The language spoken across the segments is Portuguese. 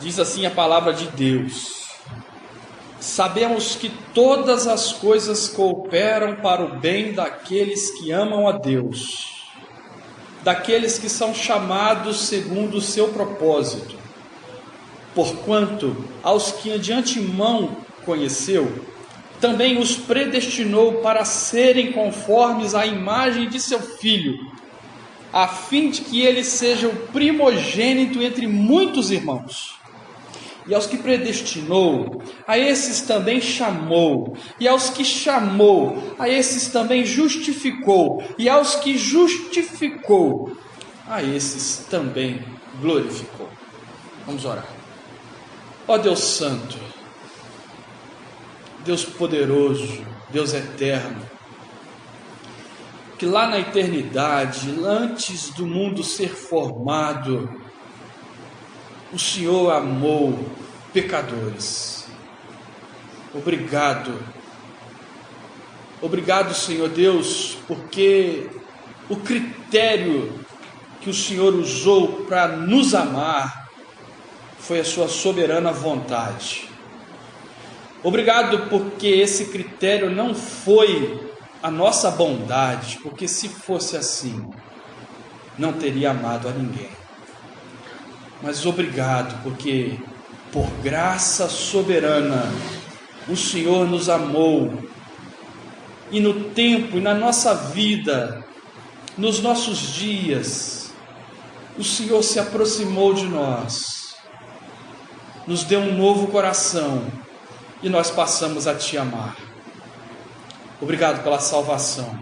Diz assim a palavra de Deus: sabemos que todas as coisas cooperam para o bem daqueles que amam a Deus, daqueles que são chamados segundo o seu propósito. Porquanto aos que de antemão conheceu, também os predestinou para serem conformes à imagem de seu Filho, a fim de que ele seja o primogênito entre muitos irmãos. E aos que predestinou, a esses também chamou. E aos que chamou, a esses também justificou. E aos que justificou, a esses também glorificou. Vamos orar. Ó Deus Santo, Deus poderoso, Deus eterno, que lá na eternidade, antes do mundo ser formado, o Senhor amou pecadores. Obrigado. Obrigado, Senhor Deus, porque o critério que o Senhor usou para nos amar foi a sua soberana vontade. Obrigado porque esse critério não foi a nossa bondade, porque se fosse assim, não teria amado a ninguém. Mas obrigado porque, por graça soberana, o Senhor nos amou. E no tempo e na nossa vida, nos nossos dias, o Senhor se aproximou de nós, nos deu um novo coração e nós passamos a te amar. Obrigado pela salvação.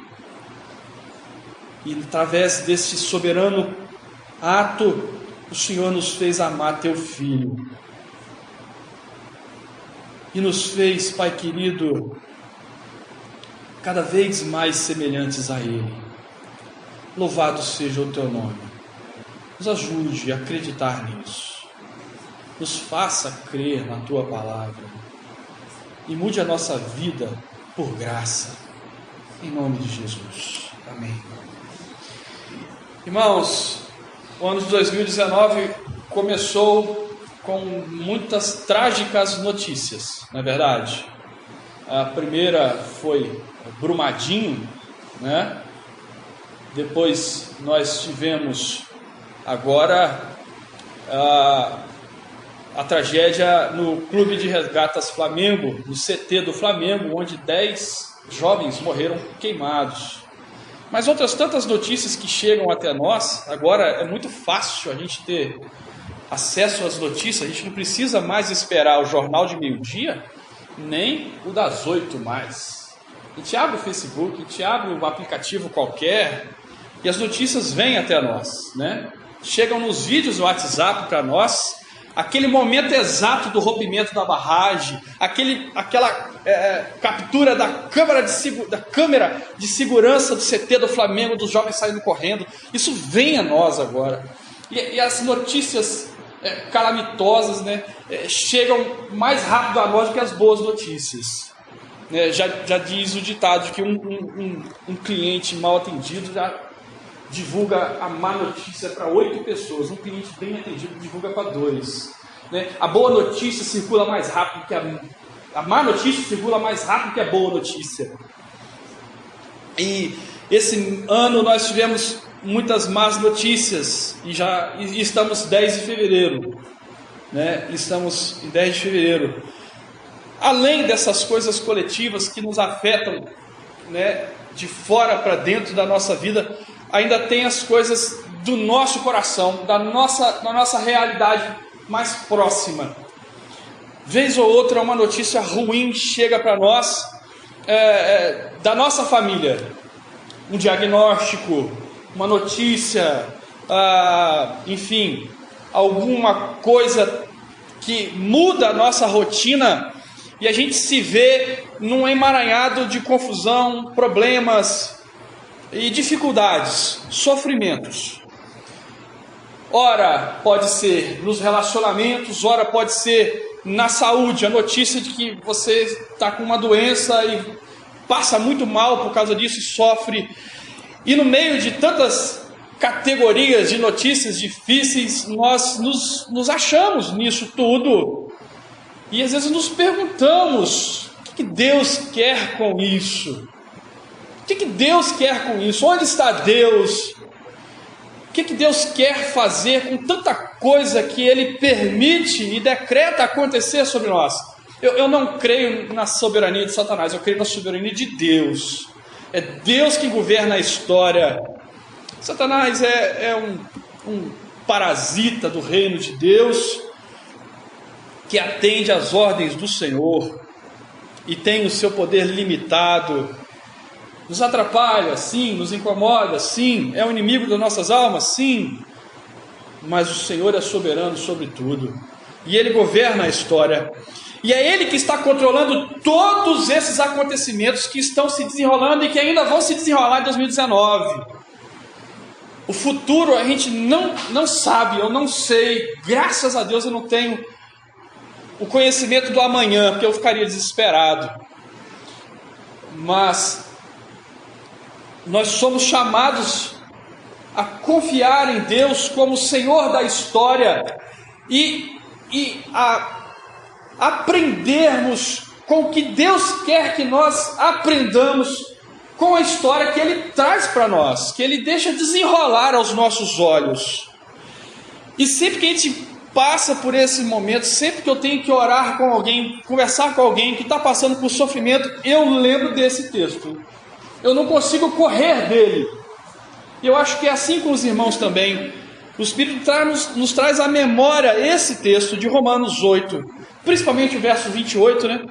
E através desse soberano ato, o Senhor nos fez amar teu Filho. E nos fez, Pai querido, cada vez mais semelhantes a Ele. Louvado seja o teu nome. Nos ajude a acreditar nisso. Nos faça crer na tua palavra. E mude a nossa vida por graça. Em nome de Jesus. Amém. Irmãos, o ano de 2019 começou com muitas trágicas notícias, não é verdade? A primeira foi Brumadinho, né? Depois nós tivemos agora a tragédia no Clube de Regatas Flamengo, no CT do Flamengo, onde 10 jovens morreram queimados. Mas outras tantas notícias que chegam até nós. Agora é muito fácil a gente ter acesso às notícias, a gente não precisa mais esperar o jornal de meio-dia, nem o das 8 mais. A gente abre o Facebook, a gente abre um aplicativo qualquer e as notícias vêm até nós, né? Chegam nos vídeos do WhatsApp para nós, aquele momento exato do rompimento da barragem, aquela captura da câmera de segurança do CT do Flamengo, dos jovens saindo correndo. Isso vem a nós agora. E as notícias calamitosas, né, chegam mais rápido a nós do que as boas notícias. Já diz o ditado que um cliente mal atendido já divulga a má notícia para 8 pessoas. Um cliente bem atendido divulga para 2. Né? A boa notícia circula mais rápido que a má notícia circula mais rápido que a boa notícia. E esse ano nós tivemos muitas más notícias e estamos 10 de fevereiro. Né? Estamos em 10 de fevereiro. Além dessas coisas coletivas que nos afetam, né, de fora para dentro da nossa vida, ainda tem as coisas do nosso coração, da nossa realidade mais próxima. Vez ou outra uma notícia ruim chega para nós, da nossa família. Um diagnóstico, uma notícia, enfim, alguma coisa que muda a nossa rotina e a gente se vê num emaranhado de confusão, problemas e dificuldades, sofrimentos. Ora pode ser nos relacionamentos, ora pode ser na saúde, a notícia de que você está com uma doença e passa muito mal por causa disso e sofre. E no meio de tantas categorias de notícias difíceis, nós nos achamos nisso tudo. E às vezes nos perguntamos: o que Deus quer com isso? O que Deus quer com isso? Onde está Deus? O que Deus quer fazer com tanta coisa que Ele permite e decreta acontecer sobre nós? Eu não creio na soberania de Satanás, eu creio na soberania de Deus. É Deus que governa a história. Satanás é um parasita do reino de Deus, que atende às ordens do Senhor e tem o seu poder limitado. Nos atrapalha, sim, nos incomoda, sim, é o inimigo das nossas almas, sim, mas o Senhor é soberano sobre tudo, e Ele governa a história, e é Ele que está controlando todos esses acontecimentos que estão se desenrolando e que ainda vão se desenrolar em 2019. O futuro a gente não sabe, eu não sei, graças a Deus eu não tenho o conhecimento do amanhã, porque eu ficaria desesperado, mas nós somos chamados a confiar em Deus como Senhor da história e a aprendermos com o que Deus quer que nós aprendamos com a história que Ele traz para nós, que Ele deixa desenrolar aos nossos olhos. E sempre que a gente passa por esse momento, sempre que eu tenho que orar com alguém, conversar com alguém que está passando por sofrimento, eu lembro desse texto. Eu não consigo correr dele. E eu acho que é assim com os irmãos também. O Espírito nos traz à memória esse texto de Romanos 8, principalmente o verso 28, né?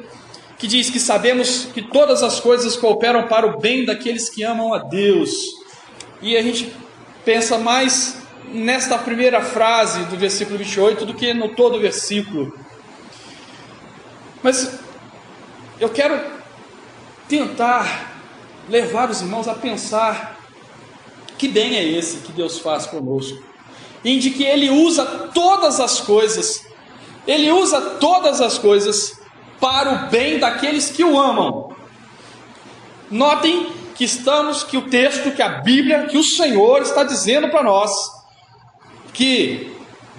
Que diz que sabemos que todas as coisas cooperam para o bem daqueles que amam a Deus. E a gente pensa mais nesta primeira frase do versículo 28 do que no todo o versículo. Mas eu quero tentar levar os irmãos a pensar que bem é esse que Deus faz conosco, em de que Ele usa todas as coisas, Ele usa todas as coisas para o bem daqueles que o amam. Notem que o texto, que a Bíblia, que o Senhor está dizendo para nós, que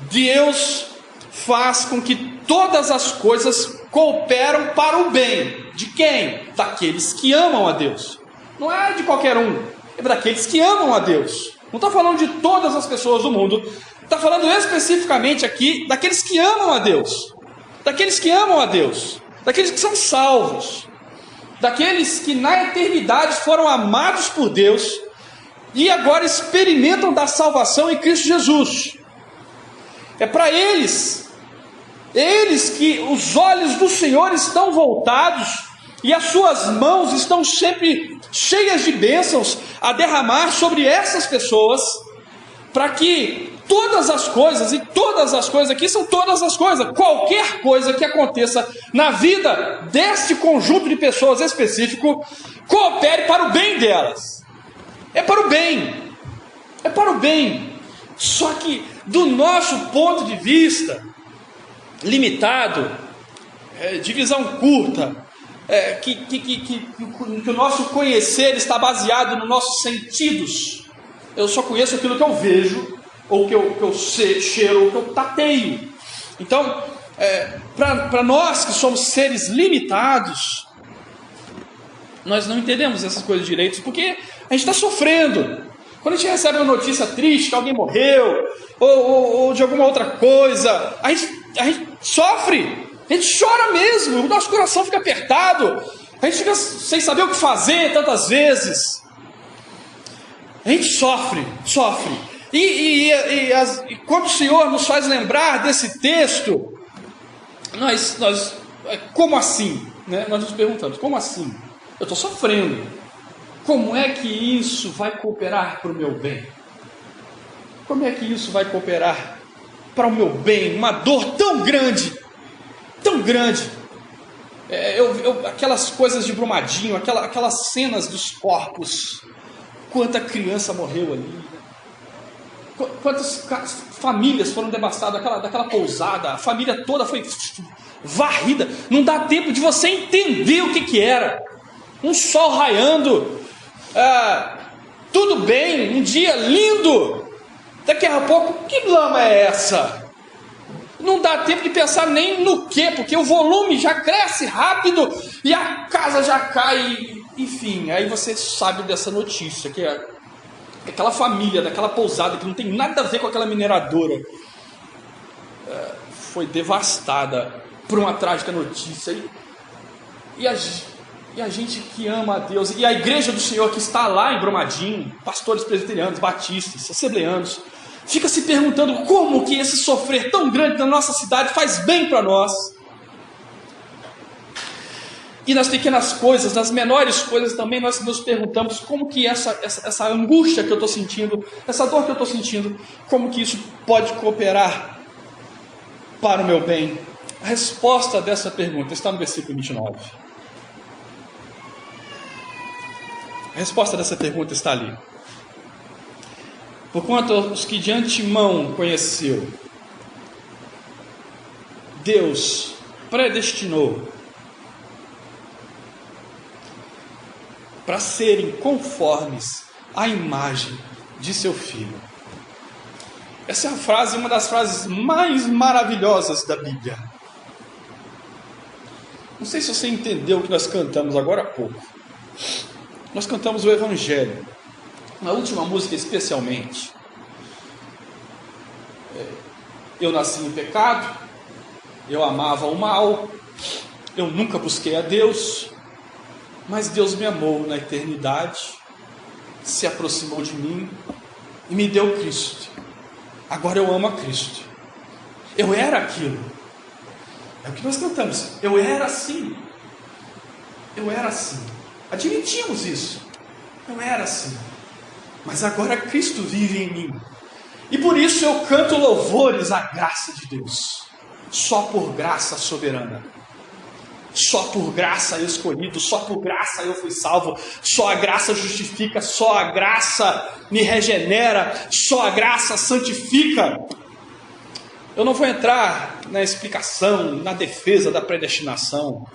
Deus faz com que todas as coisas cooperam para o bem. De quem? Daqueles que amam a Deus. Não é de qualquer um, é daqueles que amam a Deus. Não está falando de todas as pessoas do mundo, está falando especificamente aqui daqueles que amam a Deus. Daqueles que amam a Deus, daqueles que são salvos, daqueles que na eternidade foram amados por Deus e agora experimentam da salvação em Cristo Jesus. É para eles que os olhos do Senhor estão voltados e as suas mãos estão sempre cheias de bênçãos a derramar sobre essas pessoas, para que todas as coisas, e todas as coisas aqui são todas as coisas, qualquer coisa que aconteça na vida deste conjunto de pessoas específico, coopere para o bem delas. É para o bem, é para o bem. Só que do nosso ponto de vista limitado, de visão curta, que o nosso conhecer está baseado nos nossos sentidos. Eu só conheço aquilo que eu vejo, ou que eu cheiro, ou que eu tateio. Então, para nós que somos seres limitados, nós não entendemos essas coisas direito, porque a gente está sofrendo. Quando a gente recebe uma notícia triste, que alguém morreu, ou de alguma outra coisa, a gente sofre. A gente chora mesmo, o nosso coração fica apertado, a gente fica sem saber o que fazer tantas vezes. A gente sofre. E quando o Senhor nos faz lembrar desse texto, nós como assim? Né? Nós nos perguntamos, como assim? Eu estou sofrendo. Como é que isso vai cooperar para o meu bem? Como é que isso vai cooperar para o meu bem? Uma dor tão grande. Aquelas coisas de Brumadinho, aquelas cenas dos corpos, quanta criança morreu ali, quantas famílias foram devastadas, daquela pousada, a família toda foi varrida, não dá tempo de você entender o que era, um sol raiando, tudo bem, um dia lindo. Daqui a pouco, que lama é essa? Não dá tempo de pensar nem no quê, porque o volume já cresce rápido e a casa já cai. Enfim, aí você sabe dessa notícia, que é aquela família, daquela pousada que não tem nada a ver com aquela mineradora, foi devastada por uma trágica notícia. E a gente que ama a Deus, e a igreja do Senhor que está lá em Brumadinho, pastores presbiterianos, batistas, assembleanos, fica se perguntando como que esse sofrer tão grande na nossa cidade faz bem para nós. E nas pequenas coisas, nas menores coisas também, nós nos perguntamos como que essa angústia que eu estou sentindo, essa dor que eu estou sentindo, como que isso pode cooperar para o meu bem. A resposta dessa pergunta está no versículo 29. A resposta dessa pergunta está ali. Porquanto os que de antemão conheceu, Deus predestinou para serem conformes à imagem de seu Filho. Essa é a frase, uma das frases mais maravilhosas da Bíblia. Não sei se você entendeu o que nós cantamos agora há pouco. Nós cantamos o Evangelho. Na última música especialmente. Eu nasci em pecado, eu amava o mal, eu nunca busquei a Deus, mas Deus me amou na eternidade, se aproximou de mim e me deu Cristo. Agora eu amo a Cristo. Eu era aquilo. É o que nós cantamos. Eu era assim. Eu era assim. Admitimos isso. Eu era assim. Mas agora Cristo vive em mim. E por isso eu canto louvores à graça de Deus. Só por graça soberana. Só por graça eu escolhido, só por graça eu fui salvo, só a graça justifica, só a graça me regenera, só a graça santifica. Eu não vou entrar na explicação, na defesa da predestinação.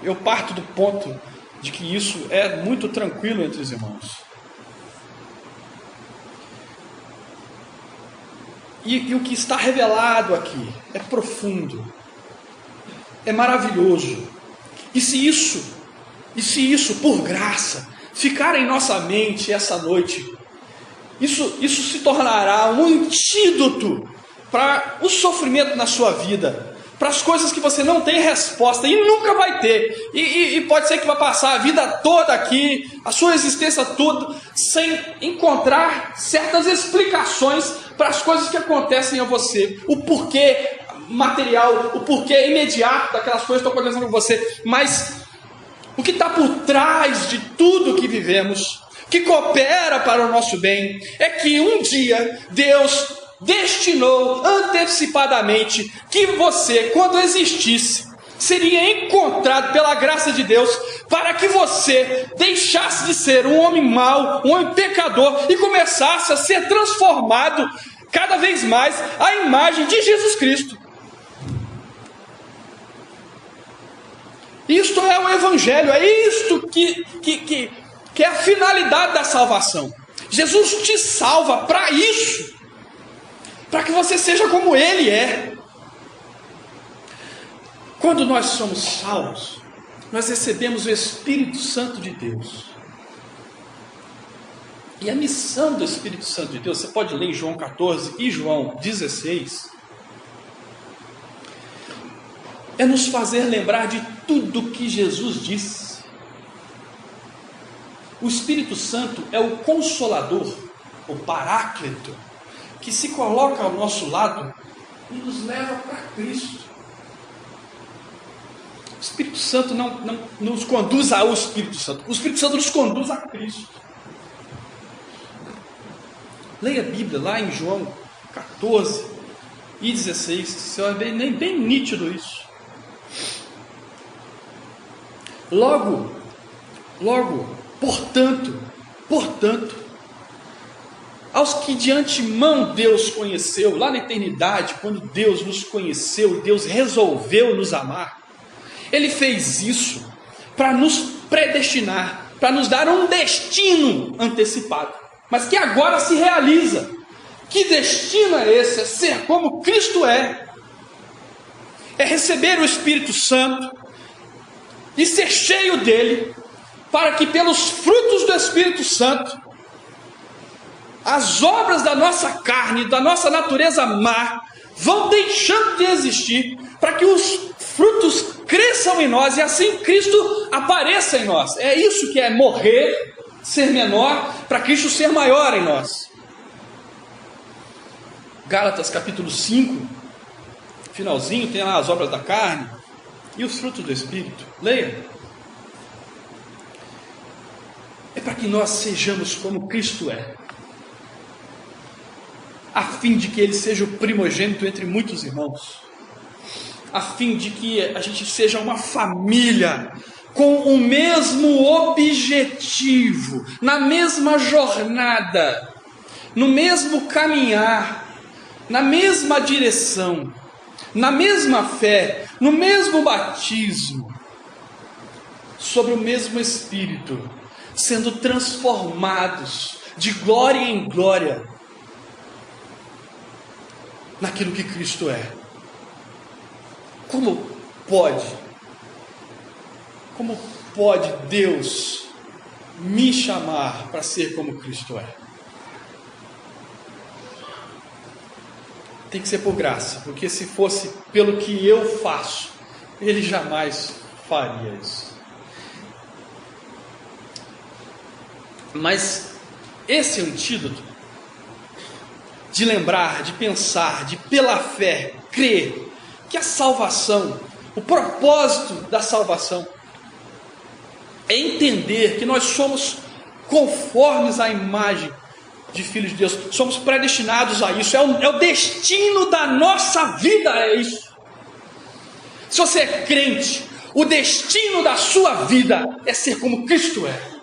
Eu parto do ponto de que isso é muito tranquilo entre os irmãos. E o que está revelado aqui é profundo, é maravilhoso. E se isso por graça ficar em nossa mente essa noite, isso se tornará um antídoto para o sofrimento na sua vida, para as coisas que você não tem resposta e nunca vai ter, e pode ser que vai passar a vida toda aqui, a sua existência toda, sem encontrar certas explicações para as coisas que acontecem a você, o porquê material, o porquê imediato daquelas coisas que estão acontecendo com você, mas o que está por trás de tudo que vivemos, que coopera para o nosso bem, é que um dia Deus destinou antecipadamente que você, quando existisse, seria encontrado pela graça de Deus para que você deixasse de ser um homem mau, um homem pecador e começasse a ser transformado cada vez mais à imagem de Jesus Cristo. Isto é o Evangelho, é isto que é a finalidade da salvação. Jesus te salva para isso, para que você seja como Ele é. Quando nós somos salvos, nós recebemos o Espírito Santo de Deus. E a missão do Espírito Santo de Deus, você pode ler em João 14 e João 16, é nos fazer lembrar de tudo que Jesus disse. O Espírito Santo é o Consolador, o Paráclito, que se coloca ao nosso lado e nos leva para Cristo. O Espírito Santo não nos conduz ao Espírito Santo, o Espírito Santo nos conduz a Cristo. Leia a Bíblia lá em João 14 e 16, você vai ver bem nítido isso. Logo, portanto, aos que de antemão Deus conheceu, lá na eternidade, quando Deus nos conheceu, Deus resolveu nos amar, Ele fez isso para nos predestinar, para nos dar um destino antecipado. mas que agora se realiza. Que destino é esse? É ser como Cristo é. É receber o Espírito Santo e ser cheio dele, para que pelos frutos do Espírito Santo, as obras da nossa carne, da nossa natureza má, vão deixando de existir, para que os frutos cresçam em nós e assim Cristo apareça em nós. É isso que é morrer, ser menor, para Cristo ser maior em nós. Gálatas capítulo 5, finalzinho, tem lá as obras da carne e os frutos do Espírito. Leia. É para que nós sejamos como Cristo é, a fim de que Ele seja o primogênito entre muitos irmãos, a fim de que a gente seja uma família com o mesmo objetivo, na mesma jornada, no mesmo caminhar, na mesma direção, na mesma fé, no mesmo batismo, sobre o mesmo Espírito, sendo transformados de glória em glória naquilo que Cristo é. Como pode Deus me chamar para ser como Cristo é? Tem que ser por graça, porque se fosse pelo que eu faço, Ele jamais faria isso. Mas esse antídoto de lembrar, de pensar, de pela fé crer que a salvação, o propósito da salvação é entender que nós somos conformes à imagem de filhos de Deus, somos predestinados a isso, é o destino da nossa vida, é isso. Se você é crente, o destino da sua vida é ser como Cristo é.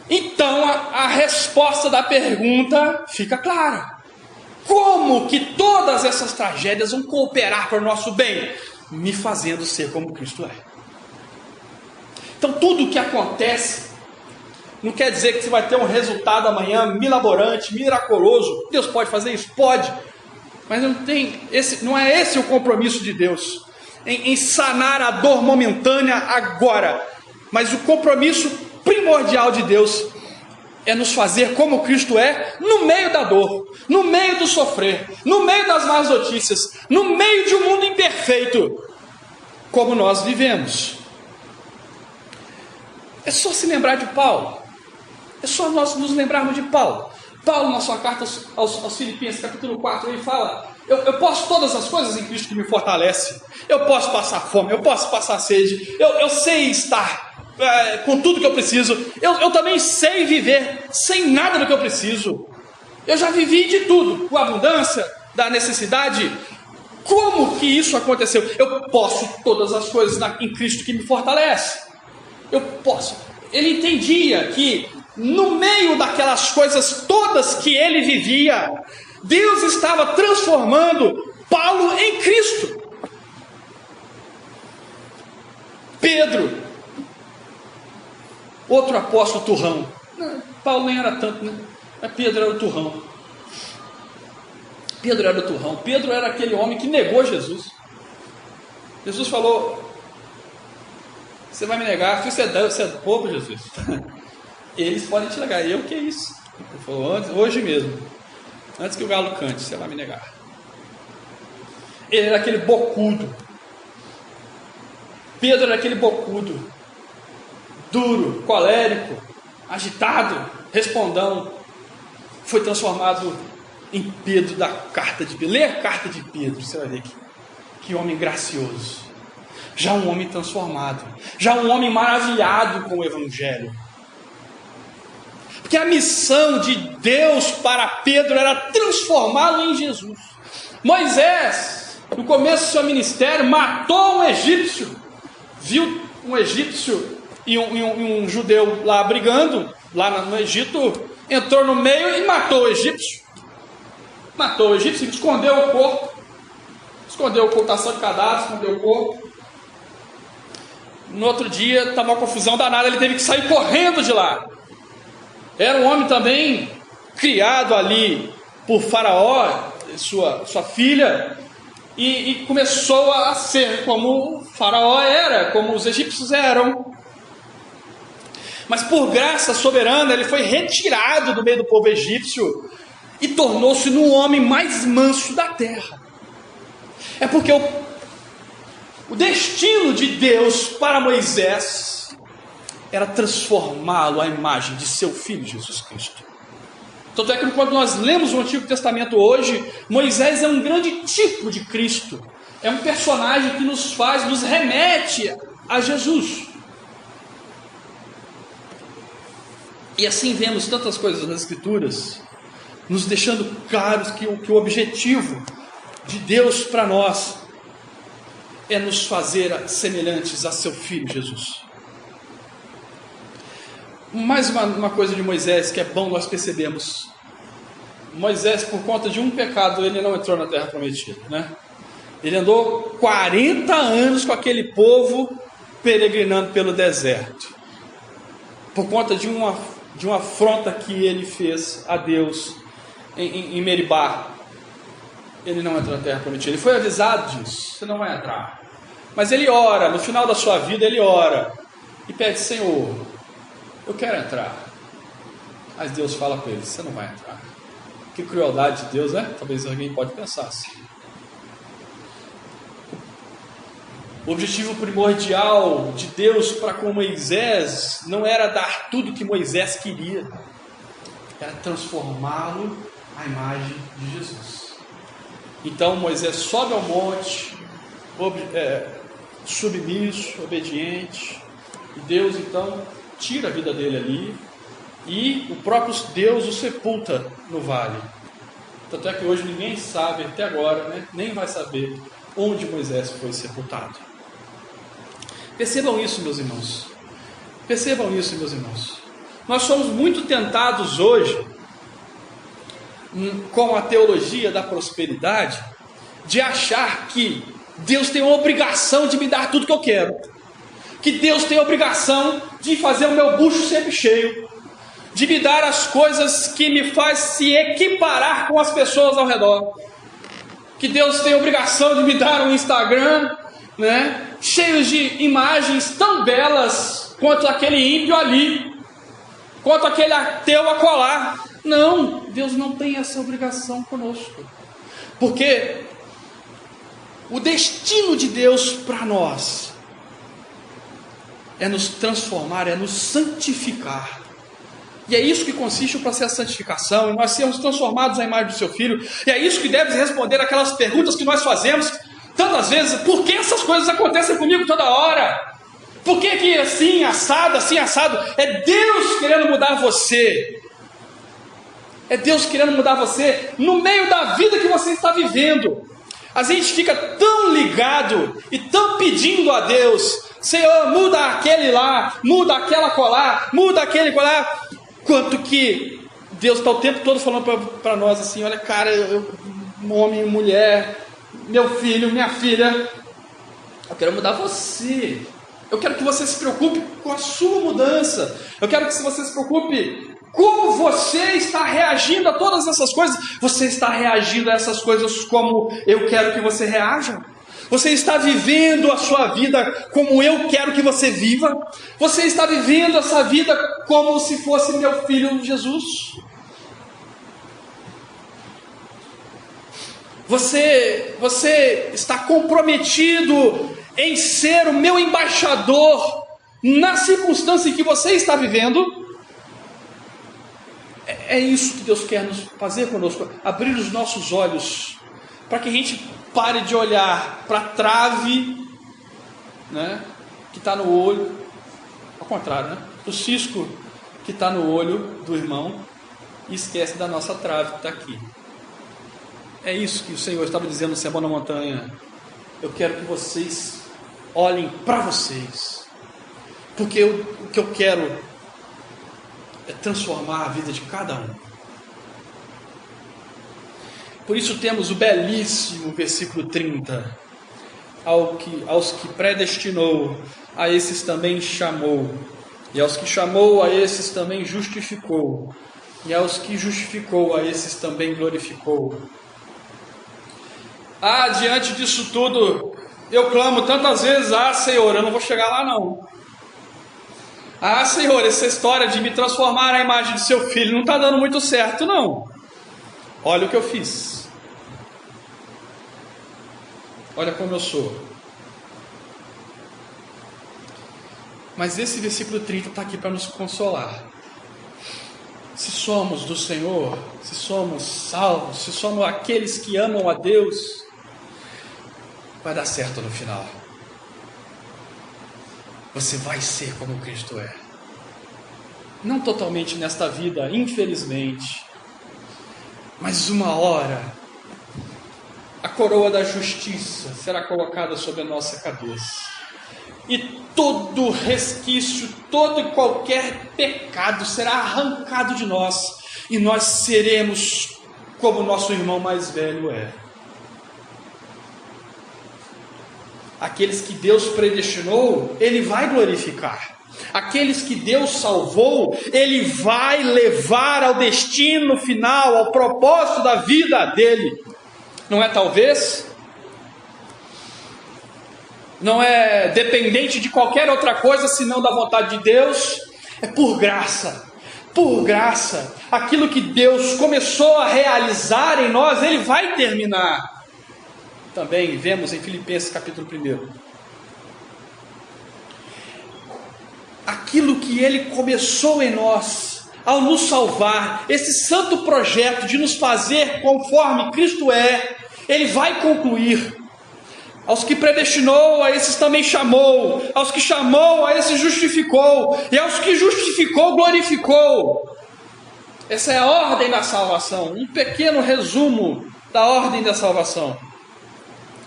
Então a resposta da pergunta fica clara. Como que todas essas tragédias vão cooperar para o nosso bem? Me fazendo ser como Cristo é. Então tudo o que acontece não quer dizer que você vai ter um resultado amanhã milaborante, miraculoso. Deus pode fazer isso? Pode. Mas não é esse o compromisso de Deus, em sanar a dor momentânea agora. Mas o compromisso primordial de Deus é nos fazer como Cristo é, no meio da dor, no meio do sofrer, no meio das más notícias, no meio de um mundo imperfeito, como nós vivemos. É só se lembrar de Paulo. É só nós nos lembrarmos de Paulo. Paulo, na sua carta aos Filipenses, capítulo 4, ele fala: eu posso todas as coisas em Cristo que me fortalece. Eu posso passar fome, eu posso passar sede, eu sei estar com tudo que eu preciso. Eu também sei viver sem nada do que eu preciso. Eu já vivi de tudo, com abundância, da necessidade. Como que isso aconteceu? Eu posso todas as coisas em Cristo que me fortalece. Eu posso. Ele entendia que no meio daquelas coisas todas que ele vivia, Deus estava transformando Paulo em Cristo. Pedro, outro apóstolo turrão. Paulo nem era tanto, né? Mas Pedro era o turrão. Pedro era o turrão. Pedro era aquele homem que negou Jesus. Jesus falou: você vai me negar? Você é bobo, Jesus. Eles podem te negar. Eu, que é isso? Ele falou: hoje mesmo, antes que o galo cante, você vai me negar. Ele era aquele bocudo. Pedro era aquele bocudo, duro, colérico, agitado, respondão. Foi transformado em Pedro da carta de Pedro. Lê a carta de Pedro, você vai ver que homem gracioso. Já um homem transformado, já um homem maravilhado com o Evangelho. Porque a missão de Deus para Pedro era transformá-lo em Jesus. Moisés, no começo do seu ministério, matou um egípcio. Viu um egípcio e um judeu lá brigando, lá no Egito, entrou no meio e matou o egípcio. Matou o egípcio, escondeu o corpo. Escondeu a ocultação de cadáver, escondeu o corpo. No outro dia, estava uma confusão danada, ele teve que sair correndo de lá. Era um homem também criado ali por Faraó, sua filha, e começou a ser como Faraó era, como os egípcios eram. Mas por graça soberana, ele foi retirado do meio do povo egípcio e tornou-se no homem mais manso da terra. É porque o destino de Deus para Moisés era transformá-lo à imagem de seu filho Jesus Cristo. Tanto é que quando nós lemos o Antigo Testamento hoje, Moisés é um grande tipo de Cristo. É um personagem que nos remete a Jesus. E assim vemos tantas coisas nas Escrituras, nos deixando claros que o objetivo de Deus para nós é nos fazer semelhantes a seu Filho Jesus. Mais uma coisa de Moisés que é bom nós percebemos. Moisés, por conta de um pecado, ele não entrou na terra prometida, né? Ele andou 40 anos com aquele povo peregrinando pelo deserto, por conta de uma afronta que ele fez a Deus em Meribá. Ele não entrou na terra prometida. Ele foi avisado disso: você não vai entrar. Mas ele ora, no final da sua vida ele ora e pede: Senhor, eu quero entrar. Mas Deus fala para ele: você não vai entrar. Que crueldade de Deus, né? Talvez alguém pode pensar assim. O objetivo primordial de Deus para com Moisés não era dar tudo que Moisés queria, era transformá-lo à imagem de Jesus. Então Moisés sobe ao monte, submisso, obediente, e Deus então tira a vida dele ali, e o próprio Deus o sepulta no vale. Tanto é que hoje ninguém sabe, até agora, né, nem vai saber onde Moisés foi sepultado. Percebam isso, meus irmãos. Percebam isso, meus irmãos. Nós somos muito tentados hoje, com a teologia da prosperidade, de achar que Deus tem a obrigação de me dar tudo que eu quero, que Deus tem a obrigação de fazer o meu bucho sempre cheio, de me dar as coisas que me faz se equiparar com as pessoas ao redor, que Deus tem a obrigação de me dar um Instagram, né, cheio de imagens tão belas quanto aquele ímpio ali, quanto aquele ateu acolá. Não, Deus não tem essa obrigação conosco, porque o destino de Deus para nós é nos transformar, é nos santificar. E é isso que consiste o processo de santificação, e nós sermos transformados à imagem do seu Filho. E é isso que deve responder aquelas perguntas que nós fazemos tantas vezes: por que essas coisas acontecem comigo toda hora? Por que assim, assado, assim, assado? É Deus querendo mudar você. É Deus querendo mudar você no meio da vida que você está vivendo. A gente fica tão ligado e tão pedindo a Deus: Senhor, muda aquele lá, muda aquela colar, muda aquele colar, quanto que Deus está o tempo todo falando para nós assim: olha, cara, homem, mulher, meu filho, minha filha, eu quero mudar você. Eu quero que você se preocupe com a sua mudança. Eu quero que você se preocupe como você está reagindo a todas essas coisas. Você está reagindo a essas coisas como eu quero que você reaja? Você está vivendo a sua vida como eu quero que você viva? Você está vivendo essa vida como se fosse meu filho Jesus? Você está comprometido em ser o meu embaixador na circunstância em que você está vivendo? É isso que Deus quer nos fazer conosco, abrir os nossos olhos, para que a gente pare de olhar para a trave, né, que está no olho, ao contrário, né, o cisco que está no olho do irmão, e esquece da nossa trave que está aqui. É isso que o Senhor estava dizendo no Sermão na Montanha: eu quero que vocês olhem para vocês, porque o que eu quero é transformar a vida de cada um. Por isso temos o belíssimo versículo 30: aos que predestinou, a esses também chamou, E aos que chamou, a esses também justificou. E aos que justificou, a esses também glorificou. Diante disso tudo, eu clamo tantas vezes: Senhor, eu não vou chegar lá não. Senhor, essa história de me transformar na imagem do seu filho não está dando muito certo não. Olha o que eu fiz. Olha como eu sou. Mas esse versículo 30 está aqui para nos consolar. Se somos do Senhor, se somos salvos, se somos aqueles que amam a Deus, vai dar certo no final. Você vai ser como Cristo é. Não totalmente nesta vida, infelizmente, mas uma hora a coroa da justiça será colocada sobre a nossa cabeça. E todo resquício, todo e qualquer pecado será arrancado de nós. E nós seremos como nosso irmão mais velho é. Aqueles que Deus predestinou, Ele vai glorificar. Aqueles que Deus salvou, Ele vai levar ao destino final, ao propósito da vida dele. Não é talvez? Não é dependente de qualquer outra coisa senão da vontade de Deus. É por graça. Por graça. Aquilo que Deus começou a realizar em nós, Ele vai terminar. Também vemos em Filipenses capítulo 1. Aquilo que Ele começou em nós, ao nos salvar, esse santo projeto de nos fazer conforme Cristo é, Ele vai concluir. Aos que predestinou, a esses também chamou. Aos que chamou, a esses justificou. E aos que justificou, glorificou. Essa é a ordem da salvação. Um pequeno resumo da ordem da salvação.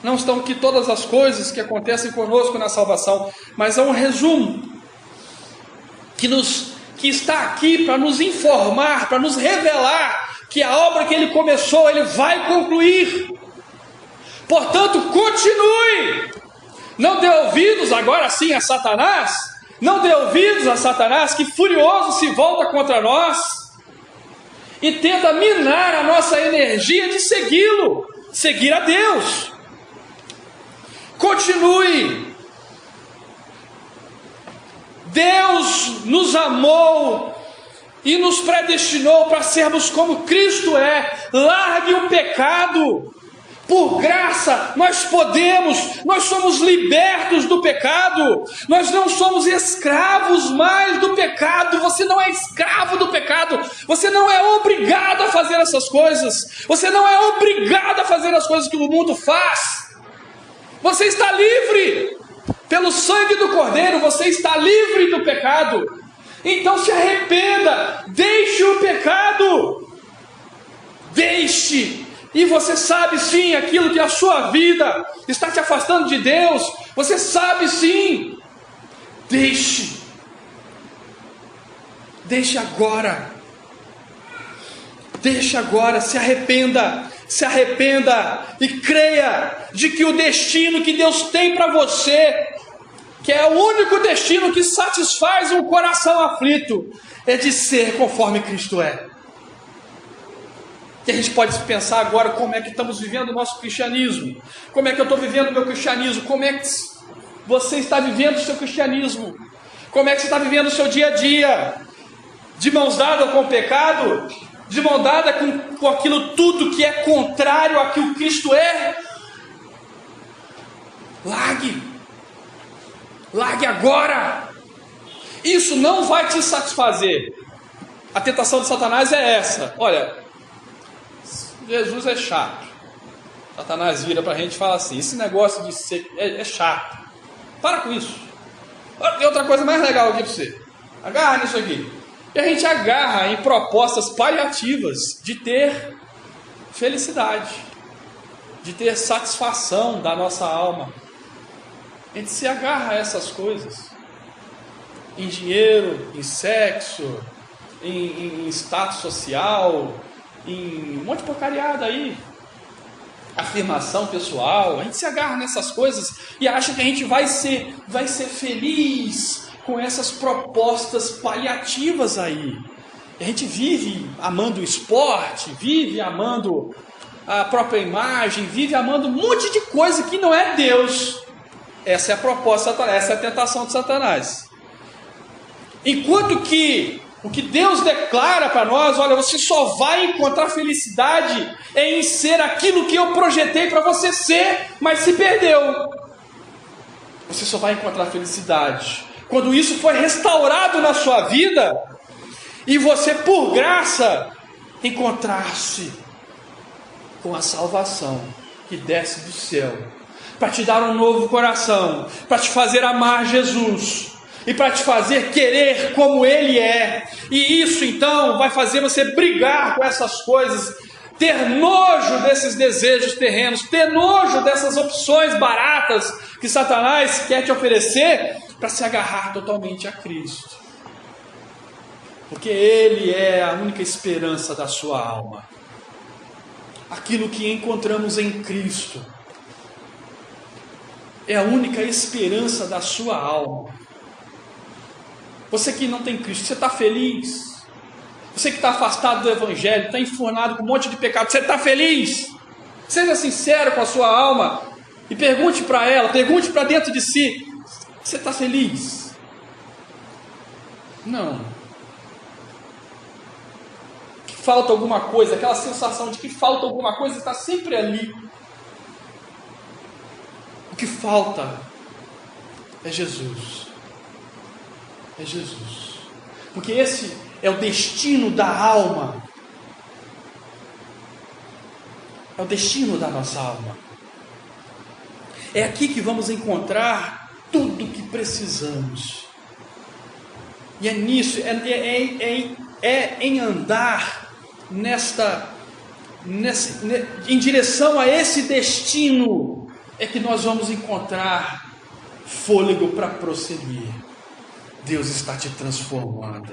Não estão aqui todas as coisas que acontecem conosco na salvação, mas é um resumo que está aqui para nos informar, para nos revelar que a obra que Ele começou, Ele vai concluir. Portanto, continue. Não dê ouvidos agora sim a Satanás. Não dê ouvidos a Satanás, que furioso se volta contra nós e tenta minar a nossa energia de segui-lo, seguir a Deus. Continue. Deus nos amou e nos predestinou para sermos como Cristo é. Largue o pecado. Por graça nós podemos, nós somos libertos do pecado, nós não somos escravos mais do pecado. Você não é escravo do pecado, você não é obrigado a fazer essas coisas, você não é obrigado a fazer as coisas que o mundo faz. Você está livre, pelo sangue do Cordeiro, você está livre do pecado. Então se arrependa, deixe o pecado, deixe. E você sabe sim aquilo que a sua vida está te afastando de Deus. Você sabe sim. Deixe agora. Deixe agora, se arrependa e creia de que o destino que Deus tem para você, que é o único destino que satisfaz um coração aflito, é de ser conforme Cristo é. E a gente pode pensar agora como é que estamos vivendo o nosso cristianismo. Como é que eu estou vivendo o meu cristianismo? Como é que você está vivendo o seu cristianismo? Como é que você está vivendo o seu dia a dia? De mãos dadas com o pecado? De mão dada com aquilo tudo que é contrário a que o Cristo é? Largue agora. Isso não vai te satisfazer. A tentação de Satanás é essa. Olha, Jesus é chato. Satanás vira para a gente e fala assim: esse negócio de ser é chato. Para com isso. Tem outra coisa mais legal aqui para você. Agarra nisso aqui. E a gente agarra em propostas paliativas de ter felicidade, de ter satisfação da nossa alma. A gente se agarra a essas coisas. Em dinheiro, em sexo, em status social, em um monte de porcariada aí, afirmação pessoal. A gente se agarra nessas coisas e acha que a gente vai ser feliz com essas propostas paliativas aí. A gente vive amando o esporte, vive amando a própria imagem, vive amando um monte de coisa que não é Deus. Essa é a proposta de Satanás, essa é a tentação de Satanás. Enquanto que o que Deus declara para nós, olha, você só vai encontrar felicidade em ser aquilo que eu projetei para você ser, mas se perdeu. Você só vai encontrar felicidade quando isso foi restaurado na sua vida e você, por graça, encontrar-se com a salvação que desce do céu para te dar um novo coração, para te fazer amar Jesus e para te fazer querer como Ele é. E isso então vai fazer você brigar com essas coisas, ter nojo desses desejos terrenos, ter nojo dessas opções baratas que Satanás quer te oferecer, para se agarrar totalmente a Cristo. Porque Ele é a única esperança da sua alma. Aquilo que encontramos em Cristo é a única esperança da sua alma. Você que não tem Cristo, você está feliz? Você que está afastado do Evangelho, está enfornado com um monte de pecado, você está feliz? Seja sincero com a sua alma e pergunte para ela, pergunte para dentro de si: você está feliz? Não. Que falta alguma coisa, aquela sensação de que falta alguma coisa está sempre ali. O que falta é Jesus. É Jesus. Porque esse é o destino da alma. É o destino da nossa alma. É aqui que vamos encontrar tudo o que precisamos. E é nisso, é em andar em direção a esse destino, é que nós vamos encontrar fôlego para prosseguir. Deus está te transformando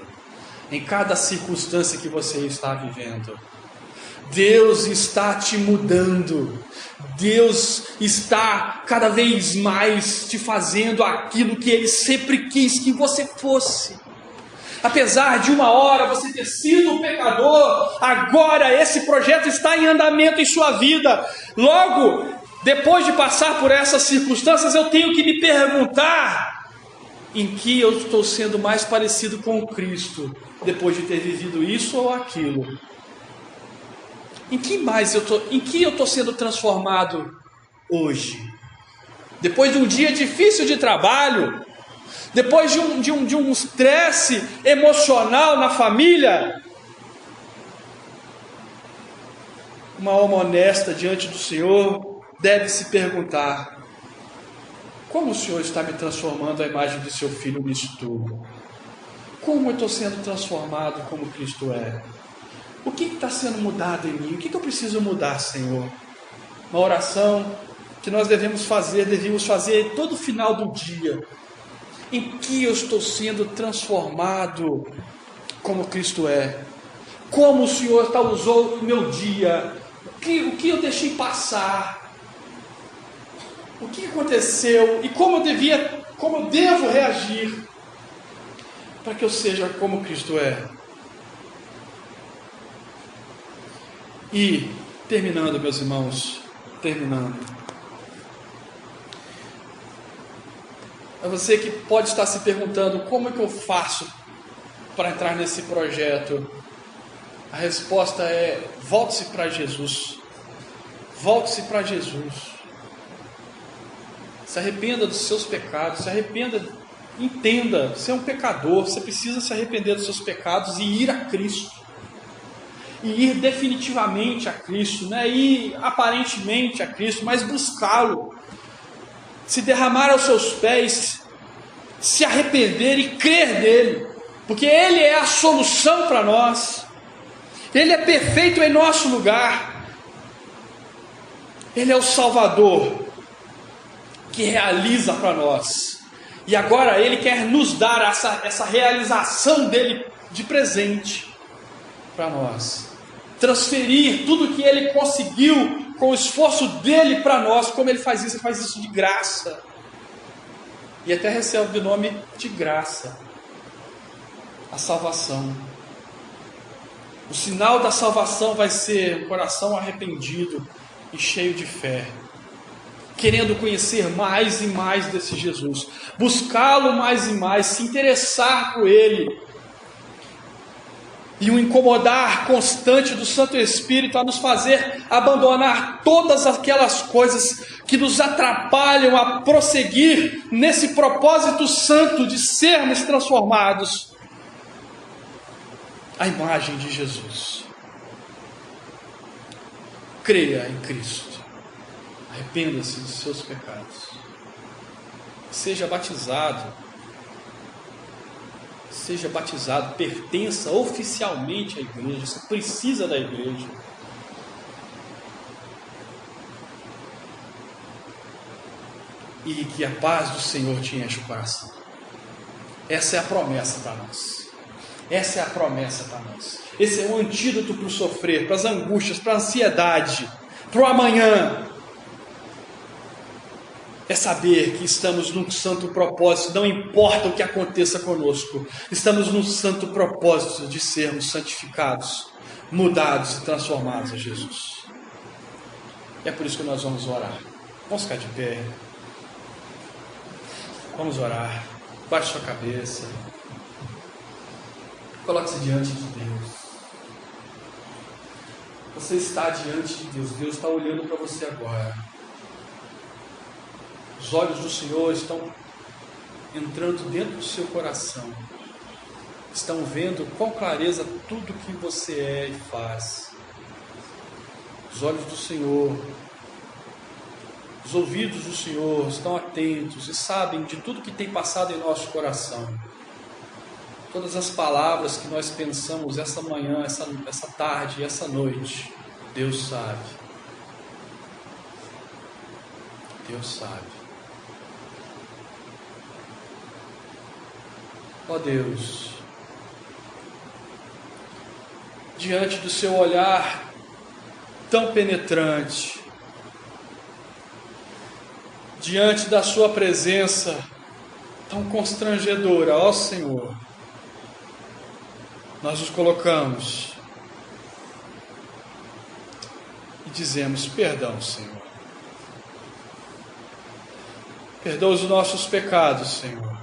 em cada circunstância que você está vivendo. Deus está te mudando. Deus está cada vez mais te fazendo aquilo que Ele sempre quis que você fosse. Apesar de uma hora você ter sido um pecador, agora esse projeto está em andamento em sua vida. Logo, depois de passar por essas circunstâncias, eu tenho que me perguntar: em que eu estou sendo mais parecido com Cristo, depois de ter vivido isso ou aquilo? Em que eu estou sendo transformado hoje? Depois de um dia difícil de trabalho, depois de um estresse emocional na família, uma alma honesta diante do Senhor deve se perguntar: como o Senhor está me transformando à imagem de seu Filho nisso tudo? Como eu estou sendo transformado como Cristo é? O que está sendo mudado em mim? O que eu preciso mudar, Senhor? Uma oração que nós devíamos fazer todo final do dia. Em que eu estou sendo transformado como Cristo é? Como o Senhor usou o meu dia? O que eu deixei passar? O que aconteceu? E como eu devo reagir para que eu seja como Cristo é? E, terminando, meus irmãos, é você que pode estar se perguntando: como é que eu faço para entrar nesse projeto? A resposta é: volte-se para Jesus. Volte-se para Jesus. Se arrependa dos seus pecados, entenda, você é um pecador, você precisa se arrepender dos seus pecados e ir a Cristo. E ir definitivamente a Cristo, não é ir aparentemente a Cristo, mas buscá-lo, se derramar aos seus pés, se arrepender e crer nele, porque Ele é a solução para nós, Ele é perfeito em nosso lugar, Ele é o Salvador que realiza para nós, e agora Ele quer nos dar essa realização dele de presente para nós, transferir tudo que Ele conseguiu com o esforço dele para nós. Como Ele faz isso? Ele faz isso de graça. e até recebe o nome de graça, a salvação. O sinal da salvação vai ser um coração arrependido e cheio de fé, querendo conhecer mais e mais desse Jesus, buscá-lo mais e mais, se interessar por Ele, e um incomodar constante do Santo Espírito a nos fazer abandonar todas aquelas coisas que nos atrapalham a prosseguir nesse propósito santo de sermos transformados à imagem de Jesus. Creia em Cristo, arrependa-se dos seus pecados, seja batizado, pertença oficialmente à igreja, você precisa da igreja. E que a paz do Senhor te enche o coração. Essa é a promessa para nós. Essa é a promessa para nós. Esse é o antídoto para o sofrer, para as angústias, para a ansiedade, para o amanhã. É saber que estamos num santo propósito, não importa o que aconteça conosco, estamos num santo propósito de sermos santificados, mudados e transformados a Jesus. É por isso que nós vamos orar. Vamos ficar de pé. Vamos orar. Baixe sua cabeça. Coloque-se diante de Deus. Você está diante de Deus. Deus está olhando para você agora. Os olhos do Senhor estão entrando dentro do seu coração. Estão vendo com clareza tudo que você é e faz. Os olhos do Senhor, os ouvidos do Senhor estão atentos e sabem de tudo que tem passado em nosso coração. Todas as palavras que nós pensamos essa manhã, essa tarde, essa noite, Deus sabe. Deus sabe. Ó Deus, diante do seu olhar tão penetrante, diante da sua presença tão constrangedora, ó Senhor, nós nos colocamos e dizemos: perdão, Senhor. Perdoa os nossos pecados, Senhor.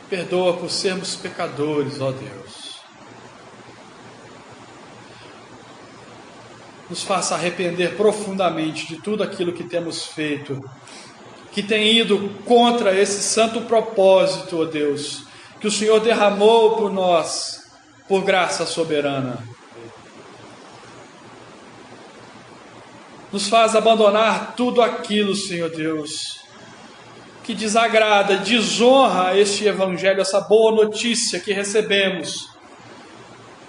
Perdoa por sermos pecadores, ó Deus. Nos faça arrepender profundamente de tudo aquilo que temos feito, que tem ido contra esse santo propósito, ó Deus, que o Senhor derramou por nós, por graça soberana. Nos faz abandonar tudo aquilo, Senhor Deus, que desagrada, desonra este Evangelho, essa boa notícia que recebemos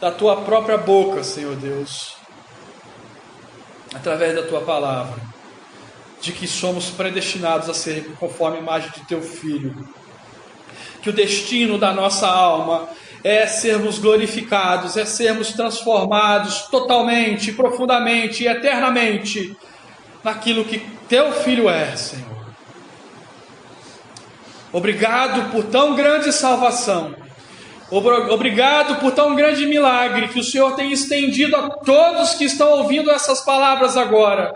da Tua própria boca, Senhor Deus, através da Tua palavra, de que somos predestinados a ser conforme a imagem de Teu Filho, que o destino da nossa alma é sermos glorificados, é sermos transformados totalmente, profundamente e eternamente naquilo que Teu Filho é, Senhor. Obrigado por tão grande salvação. Obrigado por tão grande milagre que o Senhor tem estendido a todos que estão ouvindo essas palavras agora.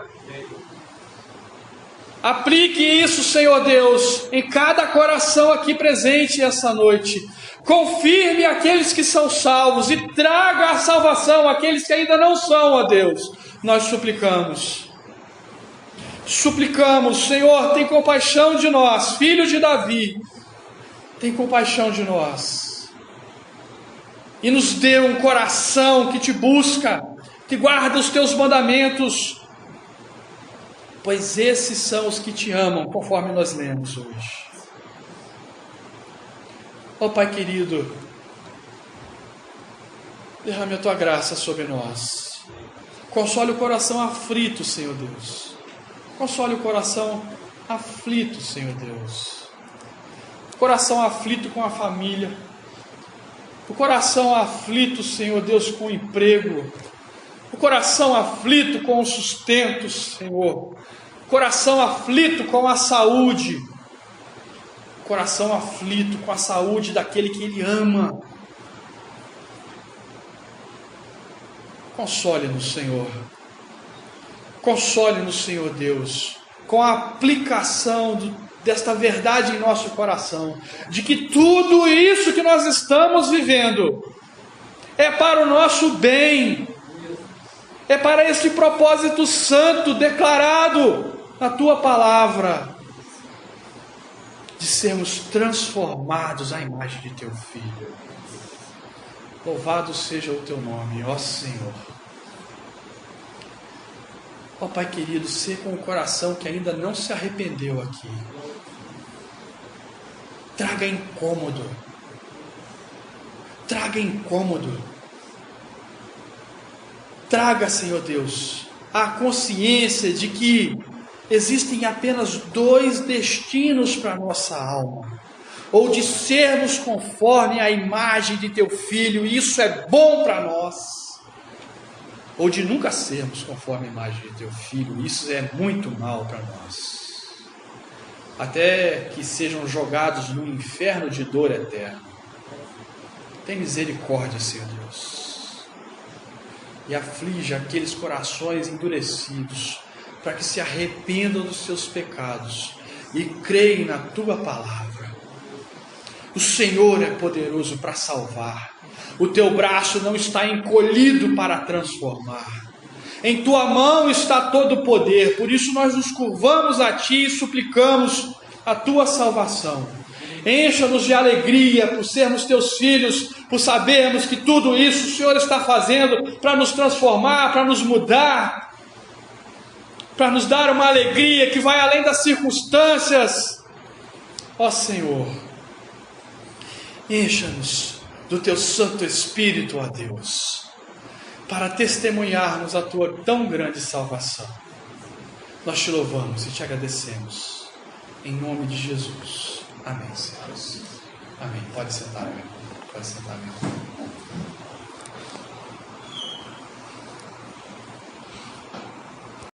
Aplique isso, Senhor Deus, em cada coração aqui presente essa noite. Confirme aqueles que são salvos e traga a salvação àqueles que ainda não são, ó Deus. Nós suplicamos. Suplicamos, Senhor, tem compaixão de nós, filho de Davi, tem compaixão de nós, e nos dê um coração que te busca, que guarda os teus mandamentos, pois esses são os que te amam, conforme nós lemos hoje. Ó Pai querido, derrame a tua graça sobre nós, console o coração aflito, Senhor Deus. Console o coração aflito, Senhor Deus. O coração aflito com a família. O coração aflito, Senhor Deus, com o emprego. O coração aflito com o sustento, Senhor. O coração aflito com a saúde, coração aflito com a saúde daquele que Ele ama. Console-nos, Senhor. Console-nos, Senhor Deus, com a aplicação desta verdade em nosso coração, de que tudo isso que nós estamos vivendo é para o nosso bem, é para este propósito santo declarado na Tua palavra, de sermos transformados à imagem de Teu Filho. Louvado seja o Teu nome, ó Senhor. Ó Pai querido, sê com o coração que ainda não se arrependeu aqui. Traga incômodo. Traga incômodo. Traga, Senhor Deus, a consciência de que existem apenas dois destinos para a nossa alma. Ou de sermos conforme a imagem de Teu Filho, e isso é bom para nós. Ou de nunca sermos conforme a imagem de Teu Filho, isso é muito mal para nós. Até que sejam jogados no inferno de dor eterna. Tem misericórdia, Senhor Deus. E aflige aqueles corações endurecidos, para que se arrependam dos seus pecados e creem na Tua palavra. O Senhor é poderoso para salvar. O Teu braço não está encolhido para transformar. Em Tua mão está todo o poder. Por isso nós nos curvamos a Ti e suplicamos a Tua salvação. Encha-nos de alegria por sermos Teus filhos, por sabermos que tudo isso o Senhor está fazendo para nos transformar, para nos mudar, para nos dar uma alegria que vai além das circunstâncias. Ó Senhor, encha-nos do Teu Santo Espírito, ó Deus, para testemunharmos a Tua tão grande salvação. Nós Te louvamos e Te agradecemos, em nome de Jesus. Amém, Senhor. Amém. Pode sentar, meu. Pode sentar, meu.